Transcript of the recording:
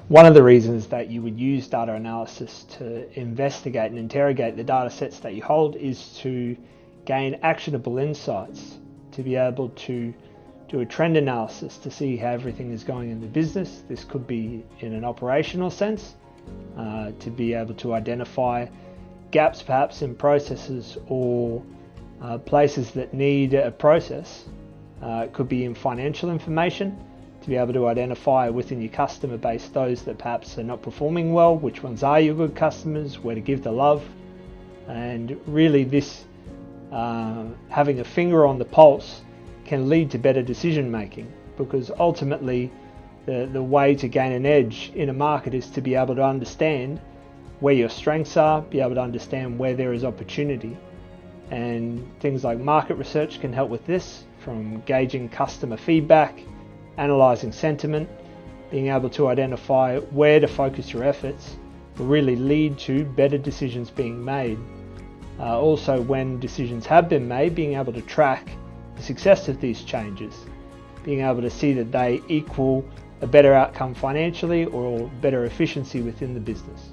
One of the reasons that you would use data analysis to investigate and interrogate the data sets that you hold is to gain actionable insights, to be able to do a trend analysis to see how everything is going in the business. This could be in an operational sense, to be able to identify gaps perhaps in processes or places that need a process. It could be in financial information, to be able to identify within your customer base those that perhaps are not performing well, which ones are your good customers, where to give the love. And really this, having a finger on the pulse can lead to better decision making, because ultimately the way to gain an edge in a market is to be able to understand where your strengths are, be able to understand where there is opportunity. And things like market research can help with this, from gauging customer feedback, analysing sentiment, being able to identify where to focus your efforts will really lead to better decisions being made. Also, when decisions have been made, being able to track the success of these changes, being able to see that they equal a better outcome financially or better efficiency within the business.